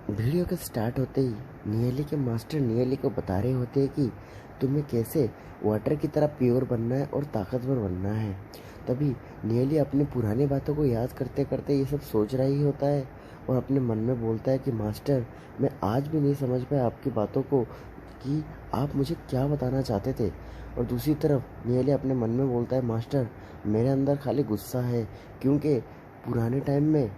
Video के start होते ही नियली के मास्टर नियली को बता रहे होते हैं कि तुम्हें कैसे वाटर की तरह प्योर बनना है और ताकतवर बनना है। तभी नियली अपनी पुरानी बातों को याद करते करते ये सब सोच रहा ही होता है और अपने मन में बोलता है कि मास्टर, मैं आज भी नहीं समझ पाया आपकी बातों को कि आप मुझे क्या बताना चाहते थे। और दूसरी तरफ नियली अपने मन में बोलता है, मास्टर, मेरे अंदर खाली गुस्सा है क्योंकि पुराने टाइम में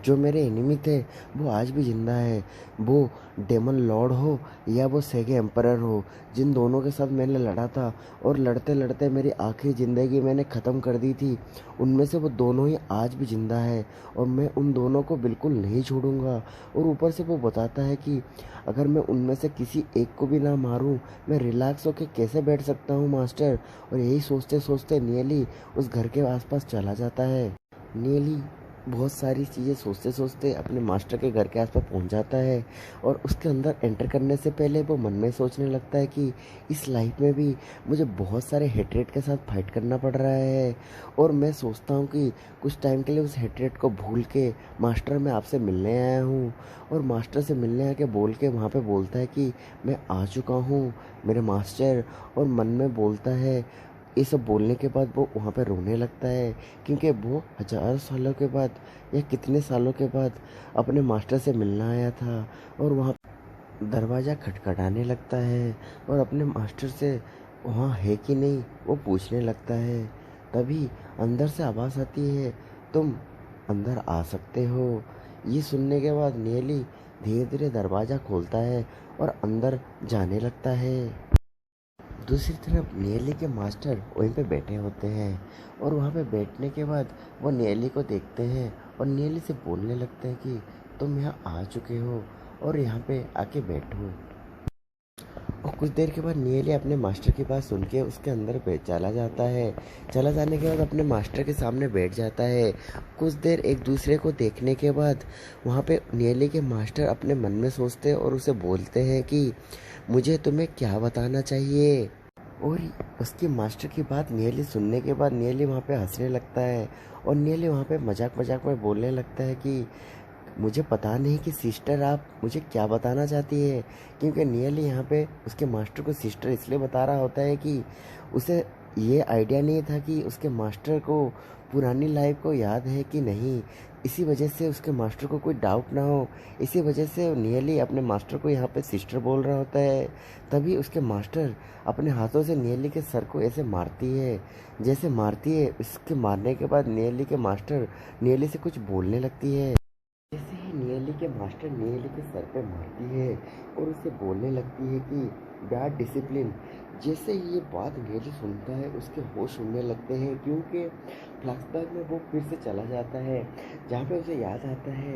जो मेरे एनिमी थे वो आज भी जिंदा है। वो डेमन लॉर्ड हो या वो सेगे एम्परर हो, जिन दोनों के साथ मैंने लड़ा था और लड़ते लड़ते मेरी आखिरी ज़िंदगी मैंने ख़त्म कर दी थी, उनमें से वो दोनों ही आज भी ज़िंदा है और मैं उन दोनों को बिल्कुल नहीं छोड़ूंगा। और ऊपर से वो बताता है कि अगर मैं उनमें से किसी एक को भी ना मारूं, मैं रिलैक्स होकर कैसे बैठ सकता हूं मास्टर। और यही सोचते सोचते नियली उस घर के आसपास चला जाता है। नियली बहुत सारी चीज़ें सोचते सोचते अपने मास्टर के घर के आसपास पहुंच जाता है और उसके अंदर एंटर करने से पहले वो मन में सोचने लगता है कि इस लाइफ में भी मुझे बहुत सारे हेट्रेट के साथ फाइट करना पड़ रहा है। और मैं सोचता हूँ कि कुछ टाइम के लिए उस हेट्रेट को भूल के मास्टर, मैं आपसे मिलने आया हूँ। और मास्टर से मिलने आके बोल के वहाँ पे बोलता है कि मैं आ चुका हूँ मेरे मास्टर। और मन में बोलता है, ये सब बोलने के बाद वो वहाँ पे रोने लगता है क्योंकि वो हज़ारों सालों के बाद या कितने सालों के बाद अपने मास्टर से मिलना आया था। और वहाँ दरवाज़ा खटखटाने लगता है और अपने मास्टर से वहाँ है कि नहीं वो पूछने लगता है। तभी अंदर से आवाज़ आती है, तुम अंदर आ सकते हो। ये सुनने के बाद नियली धीरे धीरे दरवाज़ा खोलता है और अंदर जाने लगता है। दूसरी तरफ नियली के मास्टर वहीं पे बैठे होते हैं और वहाँ पे बैठने के बाद वो नियली को देखते हैं और नियली से बोलने लगते हैं कि तुम यहाँ आ चुके हो और यहाँ पे आके बैठो। और कुछ देर के बाद नियली अपने मास्टर की बात सुन के उसके अंदर बैठ चला जाता है। चला जाने के बाद अपने मास्टर के सामने बैठ जाता है। कुछ देर एक दूसरे को देखने के बाद वहाँ पे नियली के मास्टर अपने मन में सोचते हैं और उसे बोलते हैं कि मुझे तुम्हें क्या बताना चाहिए। और उसके मास्टर की बात नियली सुनने के बाद नियली वहाँ पे हंसने लगता है और नियली वहाँ पे मजाक मजाक में बोलने लगता है कि मुझे पता नहीं कि सिस्टर आप मुझे क्या बताना चाहती है। क्योंकि नियली यहाँ पे उसके मास्टर को सिस्टर इसलिए बता रहा होता है कि उसे ये आइडिया नहीं था कि उसके मास्टर को पुरानी लाइफ को याद है कि नहीं। इसी वजह से उसके मास्टर को कोई डाउट ना हो, इसी वजह से नियली अपने मास्टर को यहाँ पे सिस्टर बोल रहा होता है। तभी उसके मास्टर अपने हाथों से नियली के सर को ऐसे मारती है, जैसे मारती है। इसके मारने के बाद नियली के मास्टर नियली से कुछ बोलने लगती है। जैसे ही नियली के मास्टर नियली के सर पे मारती है और उसे बोलने लगती है कि बैड डिसिप्लिन। जैसे ही ये बात नियली सुनता है उसके होश उड़ने लगते हैं क्योंकि फ्लैशबैक में वो फिर से चला जाता है जहाँ पे उसे याद आता है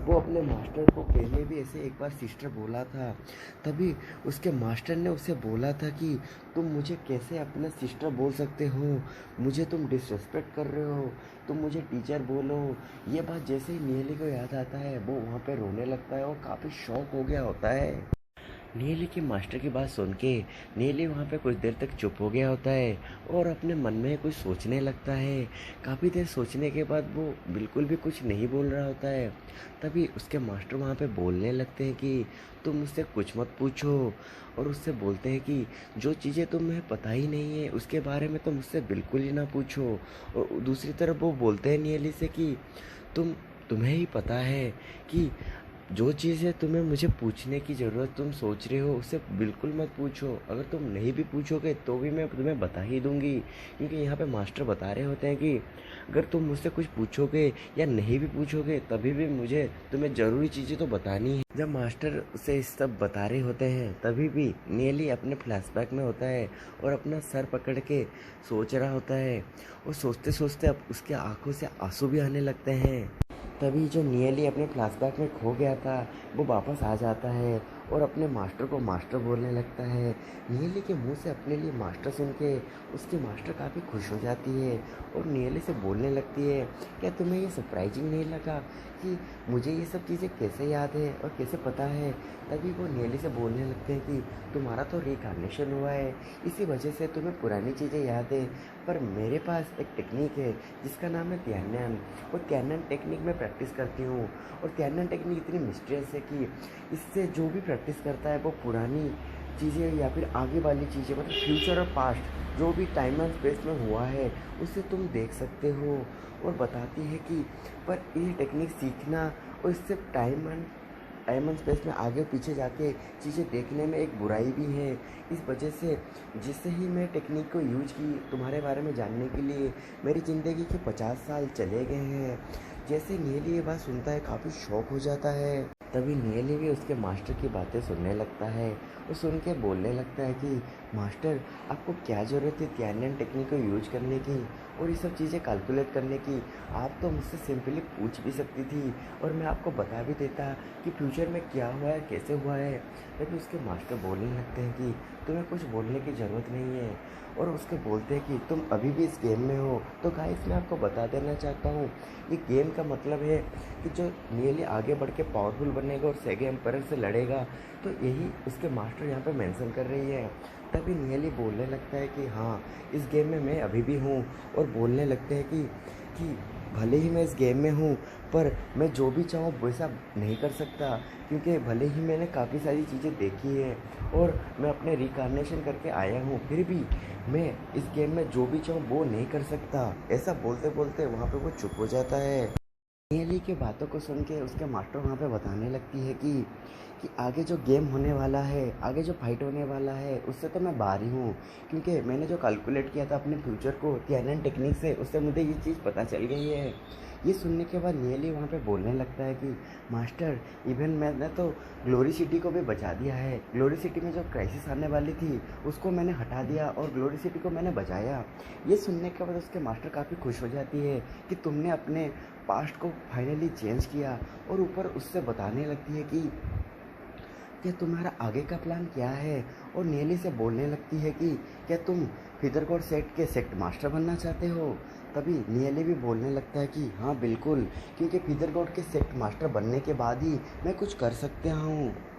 वो अपने मास्टर को पहले भी ऐसे एक बार सिस्टर बोला था। तभी उसके मास्टर ने उसे बोला था कि तुम मुझे कैसे अपना सिस्टर बोल सकते हो, मुझे तुम डिसरेस्पेक्ट कर रहे हो, तुम मुझे टीचर बोलो। ये बात जैसे ही नियली को याद आता है वो वहाँ पे रोने लगता है और काफ़ी शौक हो गया होता है। नियली के मास्टर की बात सुन के नियली वहाँ पे कुछ देर तक चुप हो गया होता है और अपने मन में कुछ सोचने लगता है। काफ़ी देर सोचने के बाद वो बिल्कुल भी कुछ नहीं बोल रहा होता है। तभी उसके मास्टर वहाँ पे बोलने लगते हैं कि तुम मुझसे कुछ मत पूछो। और उससे बोलते हैं कि जो चीज़ें तुम्हें पता ही नहीं है उसके बारे में तो मुझसे बिल्कुल ही ना पूछो। और दूसरी तरफ वो बोलते हैं नियली से कि तुम्हें ही पता है कि जो चीज़ें तुम्हें मुझे पूछने की ज़रूरत तुम सोच रहे हो उससे बिल्कुल मत पूछो। अगर तुम नहीं भी पूछोगे तो भी मैं तुम्हें बता ही दूंगी। क्योंकि यहाँ पे मास्टर बता रहे होते हैं कि अगर तुम मुझसे कुछ पूछोगे या नहीं भी पूछोगे तभी भी मुझे तुम्हें ज़रूरी चीज़ें तो बतानी है। जब मास्टर उसे इस सब बता रहे होते हैं तभी भी नियली अपने फ्लैशबैक में होता है और अपना सर पकड़ के सोच रहा होता है। और सोचते सोचते अब उसके आंखों से आंसू भी आने लगते हैं। तभी जो नियली अपने फ्लैशबैक में खो गया था वो वापस आ जाता है और अपने मास्टर को मास्टर बोलने लगता है। नियति के मुंह से अपने लिए मास्टर सुन के उसकी मास्टर काफ़ी खुश हो जाती है और नियति से बोलने लगती है, क्या तुम्हें ये सरप्राइजिंग नहीं लगा कि मुझे ये सब चीज़ें कैसे याद है और कैसे पता है? तभी वो नियति से बोलने लगते हैं कि तुम्हारा तो रिकार्नेशन हुआ है, इसी वजह से तुम्हें पुरानी चीज़ें याद है, पर मेरे पास एक टेक्निक है जिसका नाम है त्यान्यन। वो त्यान्यन टेक्निक में प्रैक्टिस करती हूँ और त्यान्यन टेक्निक इतनी मिस्टीरियस है कि इससे जो भी प्रैक्टिस करता है वो पुरानी चीज़ें या फिर आगे वाली चीज़ें मतलब फ्यूचर और पास्ट जो भी टाइम एंड स्पेस में हुआ है उसे तुम देख सकते हो। और बताती है कि पर ये टेक्निक सीखना और इससे टाइम एंड स्पेस में आगे पीछे जाके चीज़ें देखने में एक बुराई भी है। इस वजह से जिससे ही मैं टेक्निक को यूज की तुम्हारे बारे में जानने के लिए मेरी ज़िंदगी के 50 साल चले गए हैं। जैसे नियति ये बात सुनता है काफ़ी शौक हो जाता है। तभी नियति भी उसके मास्टर की बातें सुनने लगता है और सुन के बोलने लगता है कि मास्टर आपको क्या ज़रूरत है त्यान्यन टेक्निक को यूज करने की और ये सब चीज़ें कैलकुलेट करने की? आप तो मुझसे सिंपली पूछ भी सकती थी और मैं आपको बता भी देता कि फ्यूचर में क्या हुआ है कैसे हुआ है। तभी उसके मास्टर बोलने लगते हैं कि तुम्हें कुछ बोलने की ज़रूरत नहीं है और उसके बोलते हैं कि तुम अभी भी इस गेम में हो। तो गाइस मैं आपको बता देना चाहता हूँ ये गेम का मतलब है कि जो नियति आगे बढ़ के पावरफुल बनेगा और सेगे एम्पायर से लड़ेगा, तो यही उसके मास्टर यहाँ पे मेंशन कर रही है। तभी नियति बोलने लगता है कि हाँ इस गेम में मैं अभी भी हूँ और बोलने लगते हैं कि भले ही मैं इस गेम में हूँ पर मैं जो भी चाहूँ वैसा नहीं कर सकता, क्योंकि भले ही मैंने काफ़ी सारी चीज़ें देखी हैं और मैं अपने रिकार्नेशन करके आया हूँ, फिर भी मैं इस गेम में जो भी चाहूँ वो नहीं कर सकता। ऐसा बोलते बोलते वहाँ पे वो चुप हो जाता है। नियति की बातों को सुन के उसके मास्टर वहाँ पे बताने लगती है कि आगे जो गेम होने वाला है, आगे जो फाइट होने वाला है उससे तो मैं बाहर ही हूँ, क्योंकि मैंने जो कैलकुलेट किया था अपने फ्यूचर को त्यान्यन टेक्निक से, उससे मुझे ये चीज़ पता चल गई है। ये सुनने के बाद नियति वहाँ पे बोलने लगता है कि मास्टर इवन मैंने तो ग्लोरी सिटी को भी बचा दिया है। ग्लोरी सिटी में जो क्राइसिस आने वाली थी उसको मैंने हटा दिया और ग्लोरी सिटी को मैंने बचाया। ये सुनने के बाद उसके मास्टर काफ़ी खुश हो जाती है कि तुमने अपने पास्ट को फाइनली चेंज किया और ऊपर उससे बताने लगती है कि तुम्हारा आगे का प्लान क्या है। और नियति से बोलने लगती है कि क्या तुम फिदरगोड सेट के सेक्ट मास्टर बनना चाहते हो? तभी नियति भी बोलने लगता है कि हाँ बिल्कुल, क्योंकि फिदरगोड के सेक्ट मास्टर बनने के बाद ही मैं कुछ कर सकता हूँ।